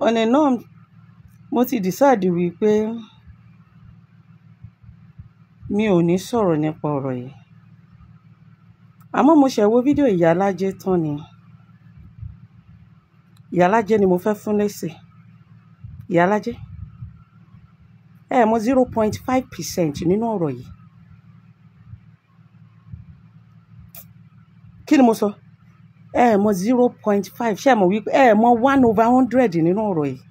ọ̀nà náà mo ti decide wípé mi ò ní sọ̀rọ̀ nípa ọ̀rọ̀ yìí. Àmọ́ mo ṣẹ̀ wo fídíò Ìyálájé tán ni. Ìyálájé ni mo fẹ́ fún lésì. Ìyálájé, ẹ mọ̀ 0.5% nínú ọ̀rọ̀ yìí. Kí ni mo sọ? Ẹ mọ̀ 0.5, ṣé ẹ mọ̀ wípé ẹ mọ̀ 1/100 nínú ọ̀rọ̀ yìí.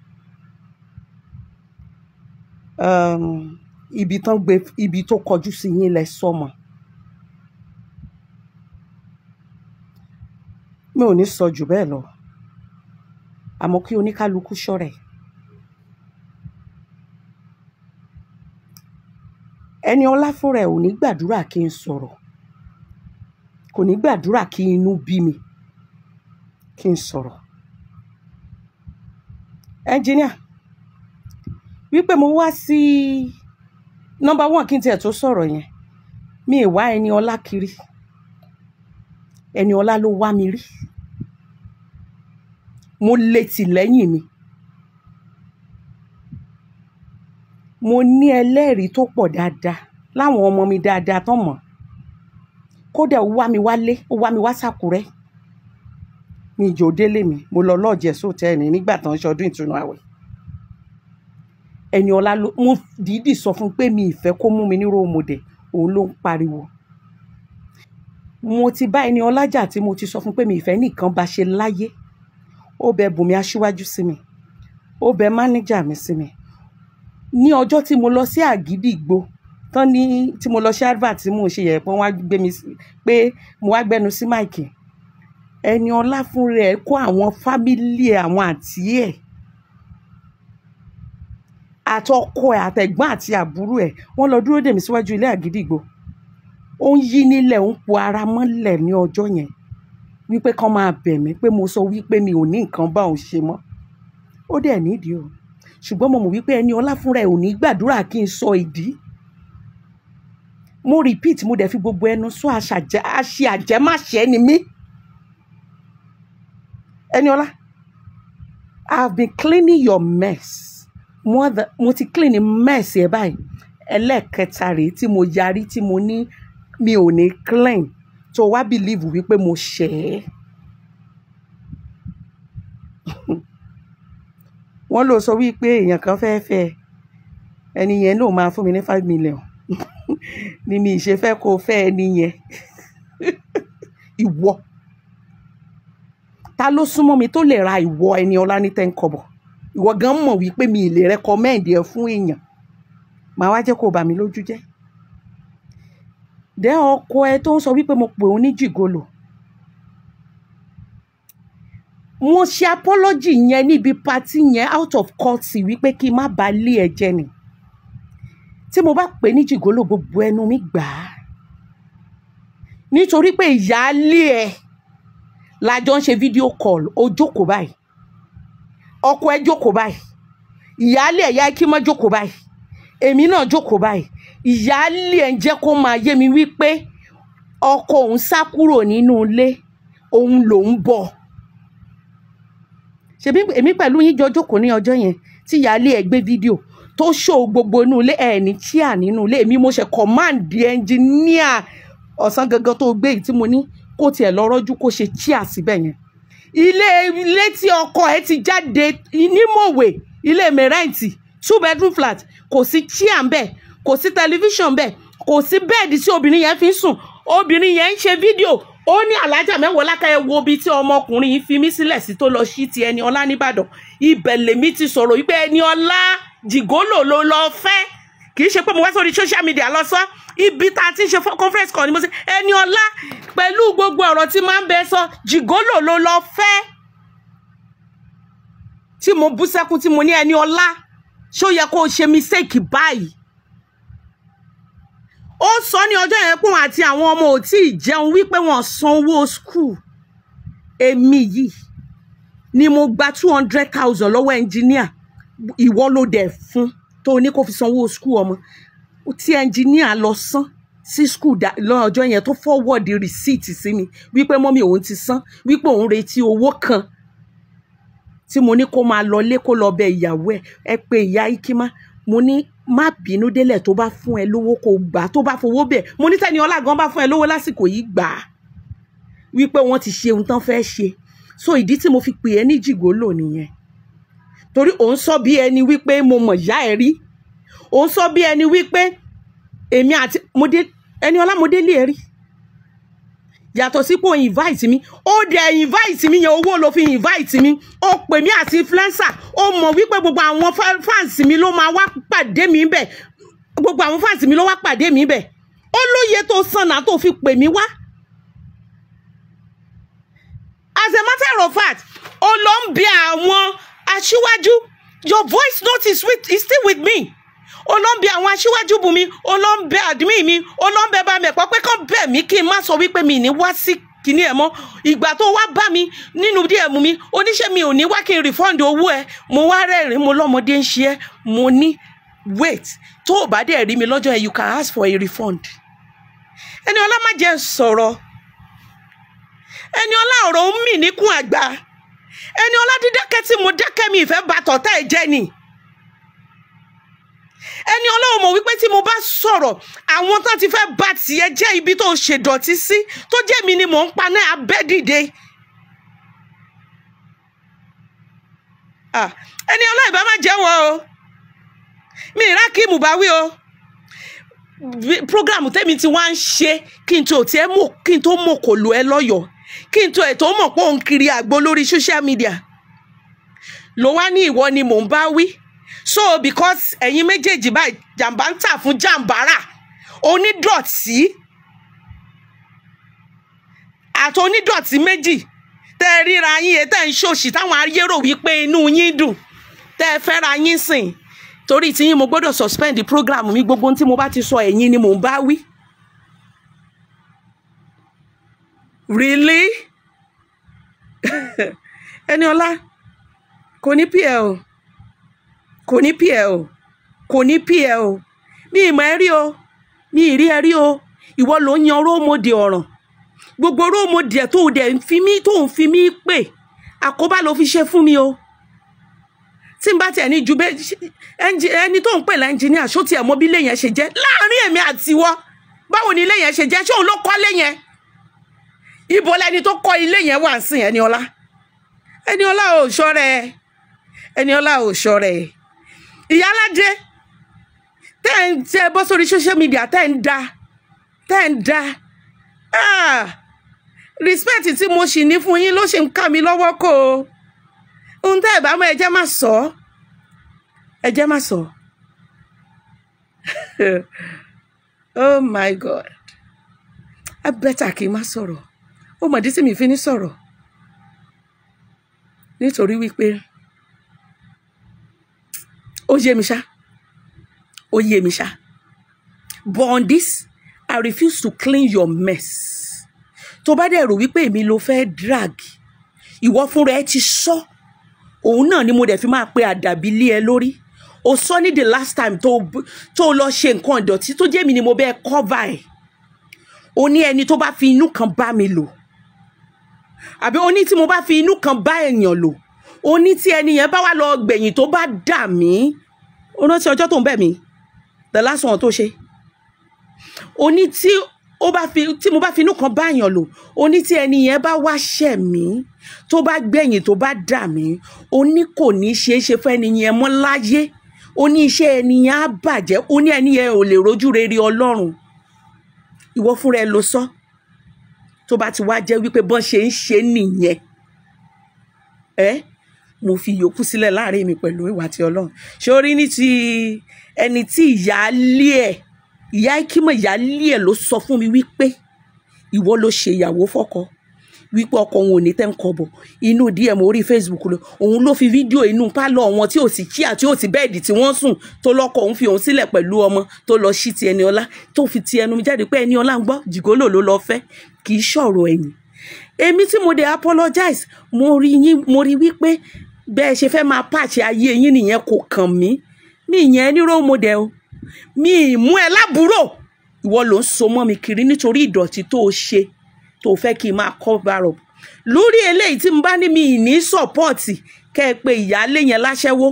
Ibi tó kọjú sí yín lẹ sọmọ. Mi ò ní sọ jù bẹ́ẹ̀ lọ. Àmọ́ kí oníkálukú ṣọ́rẹ̀. Ẹniọlá fúnra ẹ̀ ò ní gbàdúrà kí n sọ̀rọ̀. Kò ní gbàdúrà kí inú bí mi kí n sọ̀rọ̀. Engineer, wípé mo wá sí number 1 kí n tiẹ̀ tó sọ̀rọ̀ yẹn. Mi ì wá Ẹniọlá kiri. Ẹniọlá ló wá mi rí. Mo lé tì lẹ́yìn mi. Mo ní ẹlẹ́rìí tó pọ̀ dáadáa láwọn ọmọ mi dáadáa tán mọ̀. Kódà ó wá mi wálé, ó wá mi wá s'Àkúrẹ́. Mi ìjò délé mi, mo lọ lọ́ọ̀jẹ̀ sóòtẹ́ẹ̀lì nígbà tán ṣọdún ìtúnu àwẹ̀. Ẹniọlá ló, mo dìídì sọ fún pé mi ìfẹ́ kó mú mi ní róòmọdè, òun ló ń pariwo. Mo ti bá Ẹniọlá jà tí mo ti sọ fún pé mi ìfẹ́ nìkan bá ṣe láyé. Ó bẹ Bùnmi Aṣíwájú sí mi. Ó bẹ mánéjà mi sí mi. Ní ọjọ́ tí mo lọ sí Àgídìgbò, tán ní tí mo lọ sí advert tí mo ṣe yẹ̀ pé wọ́n á gbé mi pé mo wá gbẹnu sí máìkì. Ẹniọlá fún rẹ̀ kó àwọn fámílì àwọn àǹtí ẹ̀ àtọkọ ẹ̀ àtẹ̀gbọ́n àti àbúrò ẹ̀ wọ́n lọ dúró dè mí síwájú ilé Àgídìgbò. Ó ń yí nílẹ̀, ó ń po ara mọ́lẹ̀ ní ọjọ́ yẹn wípé kán máa bẹ̀ mí pé mo sọ wípé mi ò ní nǹkan bá òun ṣe mọ́. Ó dẹ̀ nídìí o. Ṣùgbọ́n mo mọ̀ wípé Ẹniọlá fúnra ẹ̀ ò ní gbàdúrà kí n sọ ìdí. Mo repeat, mo dẹ̀ fi gbogbo ẹnu sọ àṣẹ àjẹmáṣẹ́ ni mí. Ẹniọlá, I've been cleaning your mess. Mo ti clean mess ẹ báyìí. Ẹlẹ́ẹ̀kẹta rèé tí mo yarí tí mo ní mi ò ní clean. Tó wá believe wípé mo ṣẹ̀ ẹ́. Wọ́n ló sọ wípé èèyàn kan fẹ́ fẹ́ ẹni yẹn ló máa fún mi ní 5 million. Ni mi ṣe fẹ́ kó fẹ́ ẹni yẹn. Ìwọ. Ta ló súnmọ́ mi tó lè ra ìwọ Ẹniọlá ní 10 kobo? Ìwọ gan mọ̀ wípé mi ì lè recommend ẹ fún èèyàn. Màá wá jẹ́ kó bà mí lójú jẹ́. Dẹ́ ọkọ ẹ tó ń sọ wípé mo pè ó ní jìgolò. Mo ṣe apology yẹn níbi party yẹn out of courtesy wípé kí n má ba lé ẹ jẹ ni. Tí mo bá pè ní jìgolò gbogbo ẹnu mi gbà á. Nítorí pé ìyáálé ẹ lájọ ń ṣe video call, ó jókòó báyìí. Ọkọ ẹ jókòó báyìí. Ìyáálé ẹ yá kí má jókòó báyìí. Èmi náà jókòó báyìí. Ìyáálé ẹ ń jẹ́ kó máa yé mi wípé ọkọ òun sá kúrò nínú ilé, òun lòún bọ̀. Ṣebí èmi pẹ̀lú yín jọ jókòó ní ọjọ́ yẹn tí ìyáálé ẹ gbé fídíò tó show gbogbo inú ilé ẹ ní chair nínú ilé. Èmi mo ṣe command engineer ọ̀sán gangan tó gbé yìí tí mo ní kó tiẹ̀ lọ rọ́jú kó ṣe chair síbẹ̀ yẹn. Ilé tí ọkọ ẹ ti jáde ní Mọ̀wé, ilé mẹ́rẹ̀ǹtì 2 bedroom flat, kò sí chair ńbẹ̀, kò sí television ńbẹ̀, kò sí bẹ́ẹ̀dì tí obìnrin yẹn fi ń sùn. Obìnrin yẹn ń ṣe fídíò. Ó ní Alájà Mẹ́wọ̀ọ́lá ká ẹ wo ibi tí ọmọkùnrin yìí fi mí sílẹ̀ sí tó lọ sí ti Ẹniọlá nìbàdàn. Ibẹ̀ lèmi ti sọ̀rọ̀ wípé Ẹniọlá jìgólò ló lọ fẹ́. Kì í ṣe pé mo wá sórí social media lọ sọ. Ibi tá a ti ń ṣe conference call ni mo ṣe Ẹniọlá pẹ̀lú gbogbo ọ̀rọ̀ tí máa ń bẹ sọ jìgólò ló lọ fẹ́. Tí mo bú sẹ́kún tí mo ní Ẹniọlá ṣó yẹ kó o ṣe mistake báyìí. Ó sọ ní ọjọ́ yẹn pé òun àti àwọn ọmọ ò tí ì jẹun wípé wọ́n sanwó school. Èmi yìí ni mo gba 200,000 lọ́wọ́ engineer. Ìwọ ló dẹ̀ fún tó ní kó fi sanwó school ọmọ. Tí engineer lọ san sí school lọ́jọ́ yẹn tó forward receipt sí mi wípé mọ́mí òun ti san, wípé òun retí owó kan. tí mo ní kó máa lọ lé kó lọ bẹ ìyàwó ẹ pé ìyá Ikima mo ní má bínú délẹ̀ tó bá fún ẹ lówó kó gbà tó bá fowó bẹ̀ mo ní Tẹ́niọlá gan bá fún ẹ lówó lásìkò yìí gbà wípé wọ́n ti ṣe ohun tán fẹ́ ṣe so ìdí tí mo fi pè ẹ́ ní jìgólò nìyẹn torí òun sọ bí ẹni wípé mo mọ̀ ìyá ẹ rí òun sọ bí ẹni wípé èmi àti Ẹniọlá mo délé ẹ rí yàtọ̀ sí pé o invite mi ó dẹ̀ invite mi yẹn owó ló fi invite mi ó pè mí àti influencer ó mọ̀ wípé gbogbo àwọn fans mi ló máa wá pàdé mi bẹ̀ gbogbo àwọn fans mi ló wá pàdé mi bẹ̀ ó lóye tó sànà tó fi pè mí wá as a matter of fact ó lọ ń bẹ àwọn aṣíwájú your voice note is still with me ó lọ ń bẹ àwọn aṣíwájú bù mí ó lọ ń bẹ admin mi ó lọ ń bẹ bá mi pọ̀ pé kàn bẹ̀ mí kí n má sọ wípé mi ní wá sí kíní ẹ̀ mọ́ ìgbà tó wá bá mi nínú DM mi oníṣẹ́ mi ò ní wá kí n refund owó ẹ mo wá rẹ́rìn mo lọ́mọdé ń ṣe ẹ́ mo ní wait tó o bá dẹ̀ rí mi lọ́jọ́ ẹ̀ you can ask for a refund Ẹniọlá má jẹ́ sọ̀rọ̀ Ẹniọlá ọ̀rọ̀ ń mì níkùn àgbà Ẹniọlá dídákẹ́ tí mo dákẹ́ mi ìfẹ́ bá tọ̀tá ẹ̀ jẹ́ ni Ẹniọlá ò mọ̀ wípé tí mo bá sọ̀rọ̀ àwọn tán ti fẹ́ bá tiẹ̀ jẹ́ ibi tó ṣèdọ̀tí sí tó jẹ́ mi ni mò ń paná abẹ́ dìde Ẹniọlá ìbá má jẹ́wọ́ o mi ìrákìmù bá wí o program tẹ́mi tí wọ́n ń ṣe kí n tó tiẹ̀ mọ̀ kí n tó mọ̀ kò lù ẹ́ lọ́yọ̀ọ́ kí n tó ẹ̀ tó mọ̀ pé òun kiri àgbo lórí social media ló wá ní ìwọ ni mò ń bá wí so because ẹ̀yin méjèèjì báyìí jàǹbá ń tà fún jàǹbára onídọ̀tí àti onídọ̀tí méjì tẹ́ ẹ ríra yín tẹ́ ń ṣòṣì táwọn ayé rò wípé inú yín dùn tẹ́ ẹ fẹ́ra yín sìn torí tí yín mo gbọ́dọ̀ suspend the program mi gbogbo tí mo bá ti sọ ẹ̀yin ni mò ń bá wí. Really? Ẹniọlá kò ní pí ẹ o kò ní pí ẹ o kò ní pí ẹ o mi ìmọ̀ ẹ rí o mi ìrí ẹ rí o ìwọ ló ń yan róòmọdé ọ̀ràn gbogbo róòmọdé tó dẹ̀ ń fi mí pè àkóbá ló fi ṣe fún mi o tí n bá tiẹ̀ ní ju ẹni tó ń pè lẹ́ńjìníà ṣó tiẹ̀ mọ̀ bí ilé yẹn ṣe jẹ́ láàrin èmi àti wọ́ báwo ni ilé yẹn ṣe jẹ́ ṣé òun ló kọ́ ilé yẹn ibo lẹni tó kọ́ ilé yẹn wà ń sìn Ẹniọlá Ẹniọlá ò ṣọ́rẹ́ Ẹniọlá ò ṣọ́rẹ́ ìyálàjẹ tẹ́ ń tẹ́ bọ́ sórí social media tẹ́ ń da respect tí mo sì ní fún yín ló ṣe ń ká mi lọ́wọ́ kó o ohun tẹ́ ẹ̀ bá mọ̀ ẹ jẹ́ má sọ oh my God I better kí n má sọ̀rọ̀ ó mọ̀dí tí mi fi ní sọ̀rọ̀ nítorí wípé ó yé mi ṣá but on this I refuse to clean your mess tó bá dẹ̀ rò wípé èmi ló fẹ́ drag ìwọ fúnra ẹ ti sọ òun náà ni mo dẹ̀ fi máa pe àdàbí lé ẹ lórí o sọ ní the last time tó lọ ṣe nǹkan ìdọ̀tí tó jẹ́ mi ni mo bẹ́ẹ̀ cover ẹ̀ o ní ẹni tó bá fi inú kan bá mi lò àbí o ní tí mo bá fi inú kan bá èèyàn lò o ní tí ẹni yẹn bá wá lọ gbẹ̀yìn tó bá dà mí o rántí ọjọ́ tó ń bẹ̀ mí the last one tó ṣe o ní tí mo bá fi inú kan bá èèyàn lò o ní tí ẹni yẹn bá wá ṣẹ̀ mí tó bá gbẹ̀yìn tó bá dà mí o ní kò ní ṣeé ṣe fún ẹni yẹn mọ́ láyé o ní iṣẹ́ ẹni yẹn á bàjẹ́ o ní ẹni yẹn ò lè rojú rere Ọlọ́run ìwọ fúnra ẹ ló sọ tó bá ti wá jẹ́ wípé bọ́n ṣe ń ṣe nìyẹn mo fi yòókù sílẹ̀ láàrin mi pẹ̀lú ìwà tí Ọlọ́run ṣorí ní ti ẹni tí ìyá Ikima ìyáálé ẹ̀ ló sọ fún mi wípé ìwọ ló ṣe ìyàwó fọ́kọ wípé ọkọ òun ò ní tẹ́ ń kọ́bọ̀ inú DM orí Facebook lọ òun ló fi fídíò inú pálọ̀ wọn tí ò sì chíà tí ò sì bẹ́ẹ̀dì tí wọ́n sùn tó lọ́kọ òun fi òun sílẹ̀ pẹ̀lú ọmọ tó lọ sí ti Ẹniọlá tó fi ti ẹnu mi jáde pé Ẹniọlá ń gbọ́ jìgólò ló lọ fẹ́ kì í ṣọ̀rọ̀ ẹ̀yìn èmi tí mo dé apologize mo rí wípé bẹ́ẹ̀ ṣe fẹ́ máa pàṣẹ ayé yín nìyẹn kò kàn mí mi ìyẹn ní role model mi ìmú ẹ lábúrò ìwọ ló ń so mọ́ mi kiri nítorí ìdọ̀tí tó o ṣe tó fẹ́ kí n máa cover up lórí eléyìí tí n bá ní mi ní support kẹ́ ẹ pé ìyáálé yẹn láṣẹ́wó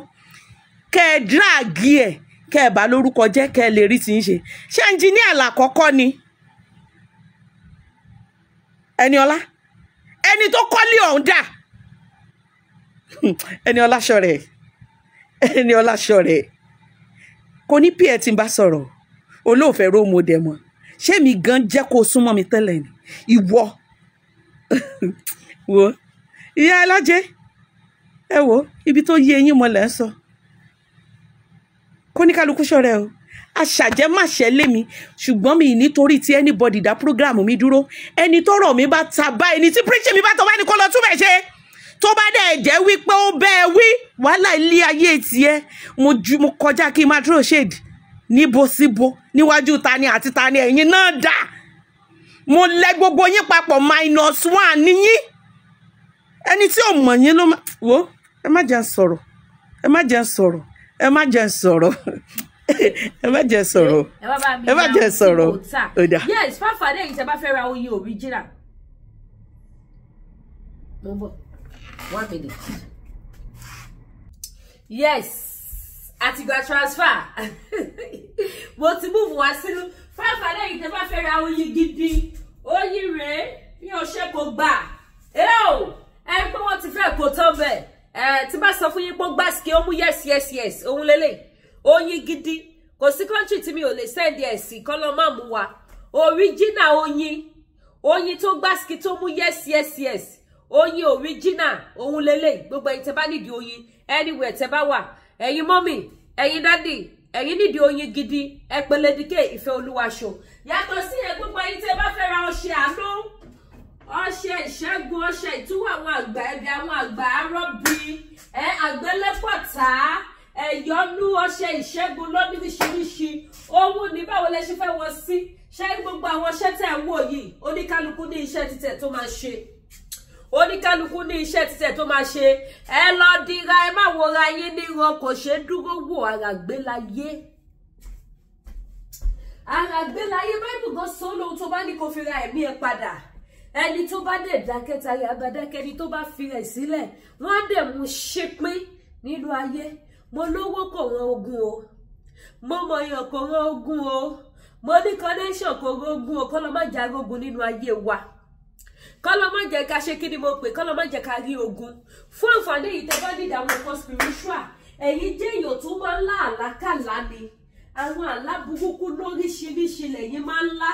kẹ́ ẹ dráàgì ẹ̀ kẹ́ ẹ bá lórúkọ jẹ́ kẹ́ ẹ lè rí tí ń ṣe ṣé ẹnjìníà làkọ́kọ́ ni Ẹniọlá ẹni tó kọ́lé ọ̀hún dà Ẹniọlá ṣọ̀rẹ́ Ẹniọlá ṣọ̀rẹ́ kò ní pí ẹ tí n bá sọ̀rọ̀ olóòfẹ́ ró mo dẹ̀ mọ́ ṣé mi gan jẹ́ kó súnmọ́ mi tẹ́lẹ̀ ni ìwọ wo ìyá Alájẹ ẹ wo ibi tó yé eyín mọ́ lẹ́ ń sọ kó ní kálukú ṣọ̀rẹ́ o aṣàjẹ́ má ṣẹ́ lé mi ṣùgbọ́n mi nítorí tí anybody dá program mi dúró ẹni tọ́rọ̀ mi bá ta bá ẹni tí preach mi bá tọ́ bá ní kó lọ túbẹ̀ ṣe tó bá dẹ̀ jẹ́ wípé ó bẹ́ẹ̀ wí wàhálà ilé ayé tiẹ̀ mo kọjá kí n máa dúró ṣèdí níbo síbo níwájú tani àti tani ẹ̀yin náà dà mo lẹ gbogbo yín papọ̀ -1 níyín ẹni tí ò mọ̀ yín ló wo ẹ má jẹ́ sọ̀rọ̀ ẹ má jẹ́ sọ̀rọ̀ ẹ má jẹ́ sọ̀rọ̀ ẹ má jẹ́ sọ̀rọ̀ ẹ má jẹ́ sọ̀rọ̀ ọ̀dà. Yes, Fafa dé ìtẹ́ bá fẹ́ ra oyin original. Mo bọ̀ 1 minute. Yes, àti gba transfer. Mo ti move wá sínú Fafa dé ìtẹ́ bá fẹ́ ra oyin gidi. Oyin rèé bí o ṣe kò gbà. Ẹ pé wọ́n ti fẹ́ kó tán bẹ́ẹ̀. Tí bá sọ fún yín pé gbàsíkì ó mú yes òun lélẹ̀. Oyin gidi kò sí country tí mi ò lè send ẹ̀ sí kọ́ lọ́ máa mú wa original oyin tó gbàsíkì tó mú yes oyin original òun lélẹ̀ gbogbo ẹ̀yin tẹ́ bá nídìí oyin anywhere tẹ́ bá wà ẹ̀yin mọ́mì ẹ̀yin dádì ẹ̀yin nídìí oyin gidi ẹ pè Lady K Ìfẹ́ Olúwaṣọ yàtọ̀ sí ẹ̀ gbogbo ẹ̀yin tẹ́ bá fẹ́ ra ọṣẹ àánú ọṣẹ ìṣẹ́gun ọṣẹ ìtúwọ̀ àwọn àgbà ẹbí àwọn àgbà arọ́bí àgbélépọ̀tà ẹ̀yọ́nú ọṣẹ ìṣẹ́gun lóníṣiríṣi ohun ní báwo lẹ ṣe fẹ́ wọ sí ṣé gbogbo àwọn iṣẹ́ tẹ̀ ń wò yìí oníkálukú ní iṣẹ́ títẹ̀ tó máa ṣe oníkálukú ní iṣẹ́ títẹ̀ tó máa ṣe ẹ lọ dira ẹ má wọra yín ní wọn kò ṣe dúró wò àràgbélayé báyìí gan sọ lóhun tó bá ní kó fi ra ẹ̀mí ẹ padà ẹni tó bá dẹ̀ dákẹ́ tayé abadákẹ́ ẹni tó bá fi rẹ̀ sílẹ̀ wọ́n á dẹ̀ mú ṣépín nínú ayé mo lówó kò rán ogun o mo mọ̀yàn kò rán ogun o mo ní connection kò rán ogun o kọ́ lọ́ má jà rogun nínú ayé wa kọ́ lọ́ má jẹ́ ká ṣe kí ni mo pè kọ́ lọ́ má jẹ́ ká rí ogun fún àǹfààní yìí tẹ́ bá nídìí àwọn nǹkan spiritual ẹ̀yin jẹ́ èèyàn tó máa ń lá àlákàlà ni àwọn àlá burúkú lóríṣiríṣi lẹ́yìn máa ń lá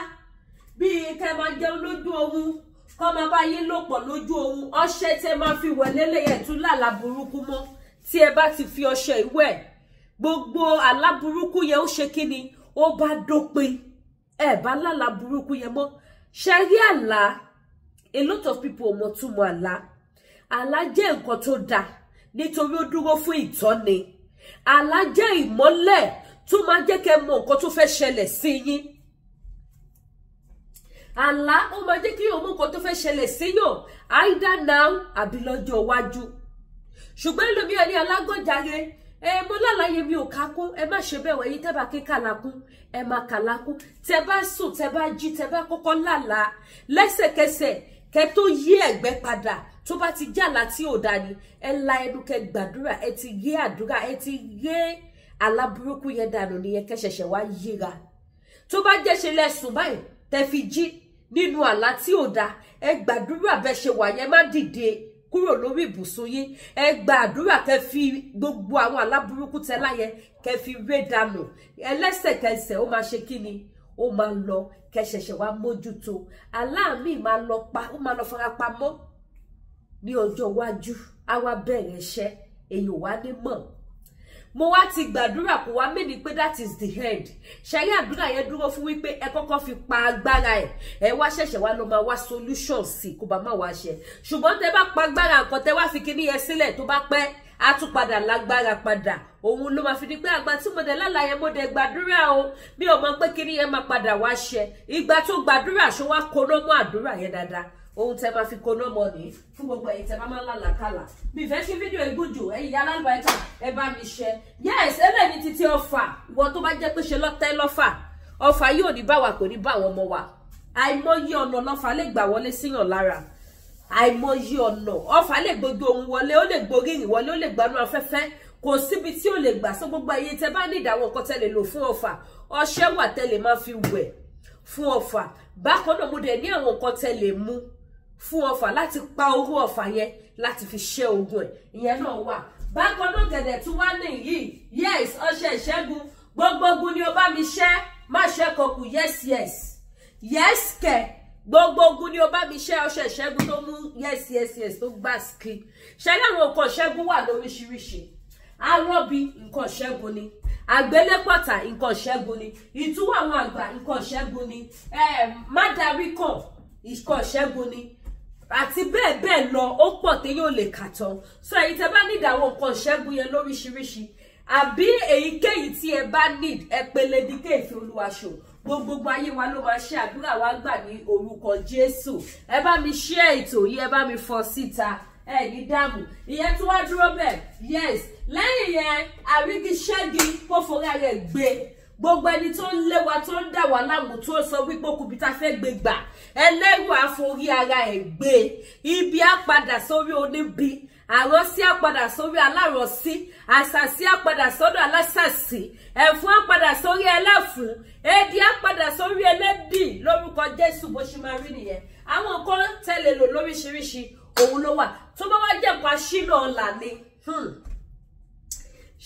bíi kẹ́ máa jẹun lójú oorun kọ́ máa bá yín lò pọ̀ lójú oorun ọṣẹ tẹ́ máa fi wẹ̀ lélẹ̀yẹ̀ tún lálà burúkú mọ́ tí ẹ bá ti fi ọṣẹ ìwẹ̀ gbogbo àlá burúkú yẹn ó ṣe kí ni ó bá dópin ẹ bá lálà burúkú yẹn mọ́ ṣe rí àlá a lot of people ò mọ̀ túmọ̀ àlá jẹ́ nǹkan tó dáa nítorí ó dúró fún ìtọ́ni àlá jẹ́ ìmọ́lẹ̀ tó máa jẹ́ kẹ́ mọ̀ nǹkan tó fẹ́ ṣẹlẹ̀ sí yín àlá ó máa jẹ́ kí yóò mọ̀ nǹkan tó fẹ́ ṣẹlẹ̀ sí yàn either now àbí lọ́jọ́ iwájú ṣùgbọ́n lómi ẹni alágọ́jàre mo lálàyé mi ò kákún ẹ má ṣe bẹ́ẹ̀ wẹ̀yìn tẹ́ bá ké kàlákún ẹ má kàlákún tẹ́ bá sùn tẹ́ bá jí tẹ́ bá kọ́kọ́ lálàá lẹ́sẹ̀kẹsẹ̀ kẹ́ tó yí ẹ̀gbẹ́ padà tó bá ti jàlá tí ò dá ni ẹ la ẹnu kẹ́ gbàdúrà ẹ ti yé àdúrà ẹ ti yé aláburúkú yẹn dànù nìyẹn kẹ́ ṣẹ̀ṣẹ̀ wá yíra tó bá jẹ́ ṣe lẹ́sùn báyìí tẹ́ fi jí nínú àlá tí ò dá ẹ gbàdúrà bẹ́ ṣe wà yẹn má dìde kúrò lórí ibùsùn yín ẹ gba àdúrà kẹ́ fi gbogbo àwọn aláburúkú tẹ́lá yẹn kẹ́ fi ré dànù ẹlẹ́sẹ̀kẹsẹ̀ ó máa ṣe kí ni ó máa lọ kẹ́ ṣẹ̀ṣẹ̀ wá mójútó aláàmì máa lọ farapamọ́ ní ọjọ́ iwájú á wá bẹ̀rẹ̀ iṣẹ́ èyí wá ní mọ̀ mo wá ti gbàdúrà kó wá mí ni pé that is the end ṣẹ́rí àdúrà yẹn dúró fún wípé ẹ kọ́kọ́ fi pa agbára ẹ wá ṣẹ̀ṣẹ̀ wá lọ máa wá solution sí kó bá má wá ṣe ṣùgbọ́n tẹ bá pa agbára nǹkan tẹ wá fi kíní yẹn sílẹ̀ tó bá pẹ́ á tún padà lágbára padà òun ló máa fi di pé àgbà tí mo dẹ̀ lálàyé mo dẹ̀ gbàdúrà o mi ò mọ̀ pé kíní yẹn máa padà wá ṣe ìgbà tó gbàdúrà ṣó wá koná mọ́ àdúrà yẹn dáadáa ohun tẹ máa fi koná mọ́ ní fún gbogbo ẹ̀yin tẹ bá máa ń lálàkàlà mi fẹ́ kí fídíò ìgúnjù ẹ̀yin alálùbáyíká ẹ bá mi ṣe yes ẹlẹ́ni títí ọfà ìwọ tó bá jẹ́ pé ṣe lọ́tẹ́ lọ́fà ọfà yóò ní bá wa kò ní bá àwọn ọmọ wa àìmọye ọ̀nà lọ́fà lè gbà wọlé síyàn lára àìmọye ọ̀nà ọfà lè gbogbo ohun wọlé ó lè gborí ìrìn wọlé ó lè gbanú afẹ́fẹ́ kò síbi tí ó lè gbà sọ gbogbo ayé tẹ bá ní ìdáwọn nǹkan tẹ lè lò fún ọfà ọṣẹ wà tẹ lè máa fi wẹ̀ fún ọfà bákan náà mo dẹ̀ ní àwọn nǹkan tẹ lè mú fún ọfà láti pa orú ọfà yẹn láti fi ṣẹ́ ogun ẹ̀ ìyẹn náà wà bákan náà gẹ̀dẹ̀ tún wá nìyí yes ọṣẹ ìṣẹ́gun gbogbo ogun ni ó bá mi ṣẹ́ má ṣe kọkù yes kẹ gbogbo ogun ni ó bá mi ṣẹ́ ọṣẹ ìṣẹ́gun tó mú yes tó gbà ski ṣe láwọn nǹkan ìṣẹ́gun wà lóríṣiríṣi arọ́bí nǹkan ìṣẹ́gun ni àgbélépọ̀tà nǹkan ìṣẹ́gun ni ìtúwọ̀ àwọn àgbà nǹkan ìṣẹ́gun ni mádàríkàn nǹkan ìṣẹ́gun ni àti bẹ́ẹ̀ bẹ́ẹ̀ lọ ó pọ̀ tí yóò lè kà tán so èyí tẹ́ bá need àwọn nǹkan ìṣẹ́gun yẹn lóríṣiríṣi àbí èyíkéyìí tí ẹ bá need ẹ pele díkè Ìfẹ́ Olúwa show gbogbo ayé wa ló máa ṣe àdúrà wa gbà ní orúkọ Jésù ẹ bá mi share ètò yìí ẹ bá mi fọ́ síta ẹ ní dààmú ìyẹn tí wàá dúró bẹ́ẹ̀ yes lẹ́yìn yẹn àrígiṣẹ́gi kó forí ara ẹ̀ gbé gbogbo ẹni tó ń lé wa tó ń dà wá láàmú tó sọ wípé okùnbi tá fẹ́ gbé gbà ẹlẹ́rù àforí ara ẹ̀ gbé ibi á padà sórí oníbi àrọ́sí á padà sórí alárọ̀sí àṣàsí á padà sọ́dọ̀ alásàsí ẹ̀fún á padà sórí ẹlẹ́fún èdè á padà sórí ẹlẹ́dì lórúkọ Jésù bó ṣe máa rí nìyẹn àwọn nǹkan tẹ́lẹ̀ lò lóríṣiríṣi òun ló wà tó bá wá jẹ́ nǹkan aṣínà ọ̀la ni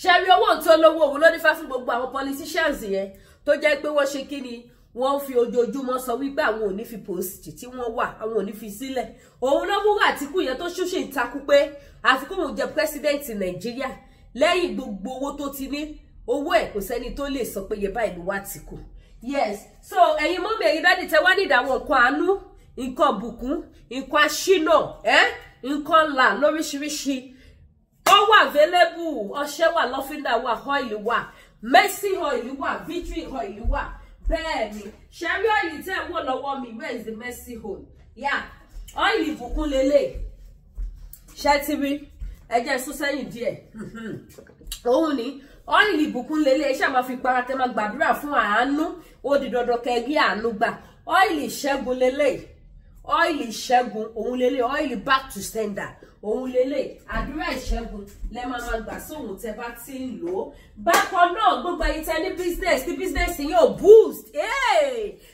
ṣẹ́rí owó tó lówó òun ló nífà fún gbogbo àwọn politicians yẹn tó jẹ́ pé wọ́n ṣe kí ni wọ́n fi ojoojúmọ́ sọ wípé àwọn ò ní fi post tí wọ́n wà àwọn ò ní fi sílẹ̀ òun ló mú Àtíkù yẹn tó ṣúṣe ìtakú pé àfikún òun jẹ president Nàìjíríà lẹ́yìn gbogbo owó tó ti ní owó ẹ̀ kò sẹ́ni tó lè sọ pé yẹ báyìí ló wá Àtíkù yes so ẹ̀yin mọ́mí ẹ̀yin dádì tẹ wá nídìí àwọn nǹkan àánú nǹkan bùkún nǹkan aṣínà nǹkan ńlá lóríṣiríṣi ó wà available ọṣẹ wà lọ́fíńdà wà oil wà mercy oil wà victory oil wà bẹ́ẹ̀ ni ṣẹ́rí oil tẹ́ ẹ̀ wọ̀ lọ́wọ́ mi where is the mercy oil yeah oil ìbùkún lélẹ̀ ṣẹ́ ti rí ẹjẹ́ sún sẹ́yìn díẹ̀ òun ni oil ìbùkún lélẹ̀ iṣẹ́ máa fi para tẹ́ máa gbàdúrà fún àánú ó di dandan kẹ́gí àánú gbà oil ìṣẹ́gun lélẹ̀ oil ìṣẹ́gun òun lélẹ̀ oil back to standard òun lélẹ̀ àdúrà ìṣẹ́gun lẹ máa gbà sóhun tẹ bá ti ń lò ó bákan náà gbogbo ẹ̀yin tẹ́ ní business tí business yín ò boost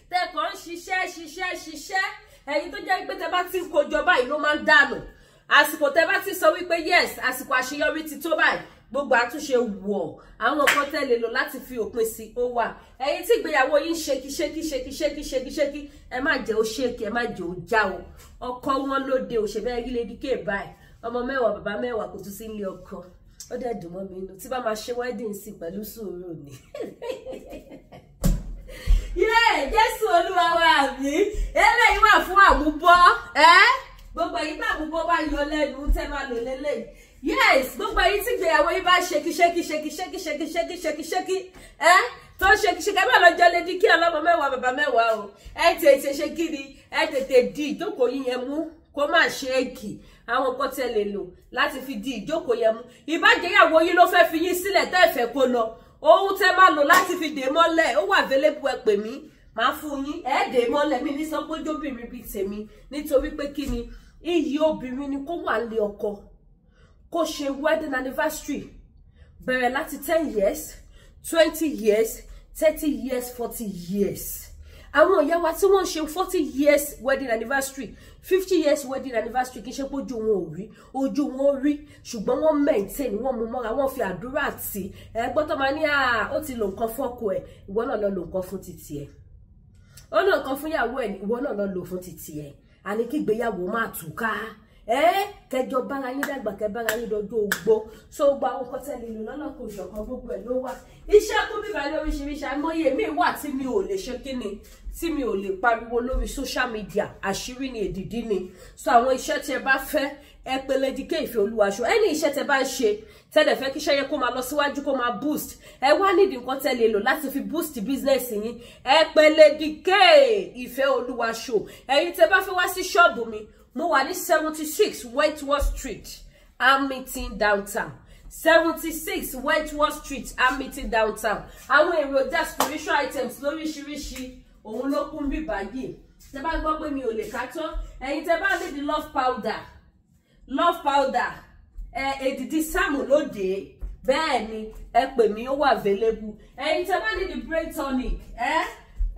tẹkàn ń ṣiṣẹ́ ẹ̀yin tó jẹ́ pé tẹ bá ti ń kojọ báyìí ló máa ń dànù àsìkò tẹ bá ti sọ wípé yes àsìkò àṣeyọrí ti tó báyìí gbogbo àtúnṣe wọ̀ àwọn nǹkan tẹ́ lè lò láti fi òpin sí ó wà ẹ̀yin tí ìgbéyàwó yín ṣéki ẹ má jẹ́ ó ṣéki ẹ má jẹ́ ó já o ọkọ wọn lóde òṣèbẹ rí Lady K báyìí ọmọ mẹ́wàá bàbá mẹ́wàá kò tún sí ilé ọkọ ó dẹ̀ dùn mọ́ mi inú tí bá máa ṣe wedding sí pẹ̀lú sùúrù ni Jésù Olúwa wa mi eléyìí wà fún àmúbọ́ gbogbo èyí tá àmúbọ́ bá yọ lẹ́nu tẹ́ máa lò lélẹ́yìí yes gbogbo èyí tí ìgbéyàwó yìí bá ṣéki tó ṣéki ẹ bá lọ́jọ́ Lady K ọlọ́mọ mẹ́wàá bàbá mẹ́wàá o ẹ tètè ṣe kí ni ẹ tètè di ìjókòó yín yẹn mú kó má ṣe é kì àwọn nǹkan tẹ́ lè lò láti fi di ìjókòó yẹn mú ìbájẹ́yàwó yín ló fẹ́ fi yín sílẹ̀ tẹ́ ẹ fẹ́ kó lọ ohun tẹ́ máa lò láti fi dè mọ́lẹ̀ ó wà available ẹ pè mí máa fún yín ẹ dè mọ́lẹ̀ mi ní sọ pé jóbìnrin bíi tèmi nítorí pé kí ni iyì obìnrin ni kó wà lé ọkọ kó ṣe wedding anniversary bẹ̀rẹ̀ láti 10 years 20 years 30 years 40 years àwọn ìyá wa tí wọ́n ṣe 40 years wedding anniversary 50 years wedding anniversary kì í ṣe pé ojú wọn ò rí ojú wọn ò rí ṣùgbọ́n wọ́n maintain wọ́n mú mọ́ra wọ́n fi àdúrà tì ẹgbọ́n tó máa ní ó ti lò nǹkan fọ́kọ ẹ̀ ìwọ náà lọ lò nǹkan fún títì ẹ̀ ó lò nǹkan fún ìyàwó ẹ̀ ìwọ náà lọ lò fún títì ẹ̀ àní kí ìgbéyàwó máa túká kẹjọ bára yín dàgbà kẹ bára yín dọjọ́ ogbó so gba àwọn kọtẹ lílo lọ́nà kò ṣọ̀kan gbogbo ẹ̀ ló wà iṣẹ́ kú bíbá lóríṣiríṣi àmọye mi wà tí mi ò lè ṣe kíni tí mi ò lè pariwo lórí social media àṣírí ni èdìdí ni so àwọn iṣẹ́ tí ẹ bá fẹ́ ẹ pè Lady K Ìfẹ́ Olúwa show ẹni iṣẹ́ tẹ bá ń ṣe tẹ́lẹ̀ fẹ́ kí iṣẹ́ yẹn kó máa lọ síwájú kó máa boost ẹ wá nídìí nǹkan tẹ́ lè lò láti fi boost business yín ẹ pè Lady K Ìfẹ́ Olúwa show ẹ̀yin tẹ́ bá fẹ́ wá sí ṣọ́ọ̀bù mi mo wà ní 76 Whiteworth Street Hamilton downtown 76 Whiteworth Street Hamilton downtown àwọn èròjà spiritual items lóríṣiríṣi òun ló kún bí báyìí tẹ́ bá gbọ́ pé mi ò lè ká tán ẹ̀yin tẹ́ bá ní di love powder èdìdí sáàmù lóde bẹ́ẹ̀ ni ẹ pè mí ó wà available ẹ̀yin tẹ́ bá ní di brain tonic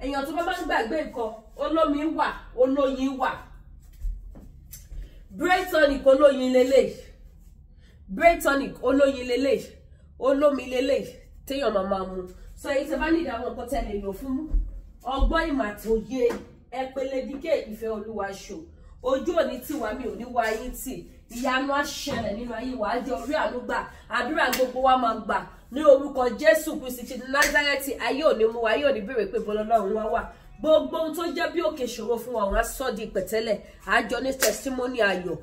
èèyàn tó bá máa ń gbàgbé nǹkan olómi wà olóyin wà brain tonic olóyin lélẹ̀ brain tonic olóyin lélẹ̀ olómi lélẹ̀ téèyàn máa mu so èyí tẹ́ bá ní àwọn nǹkan tẹ́ lè lò fún ọgbọ́n ìmọ̀ àti òye ẹ pè Lady K Ìfẹ́olúwa show ojú òní tiwa mi ò ní wá yín tì ìyanu á ṣẹlẹ̀ nínú ayé wa á jẹ́ orí àánú gbà àdúrà gbogbo wa máa gbà ní orúkọ Jésù Kristi ti Násárẹ́tì ayé òní mú wa ayé òní béèrè pé bọ́lá Ọlọ́run wá wà gbogbo ohun tó jẹ́ bí òkè ṣòro fún wa òun á sọ di pẹ̀tẹ́lẹ̀ àjọ ní testimony ayọ̀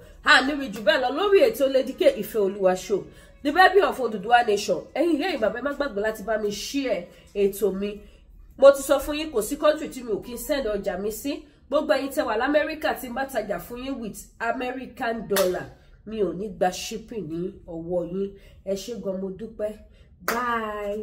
níbi jù bẹ́ẹ̀ lọ lórí ètò Lady K Ìfẹ́olúwa show the baby of Odùduwà nation ẹ̀yin ìyá ìbàbá ẹ má gbàgbé láti bá mi share ètò mi mo ti sọ fún yín kò sí country tí mi ò kí ń send ọjà mi sí gbogbo ẹ̀yin tẹ́ wà l'Amẹ́ríkà tí n bá tajà fún yín with American dollar mi ò ní gba shipping ní ọwọ́ yín ẹ ṣé gan mo dúpẹ́ bye.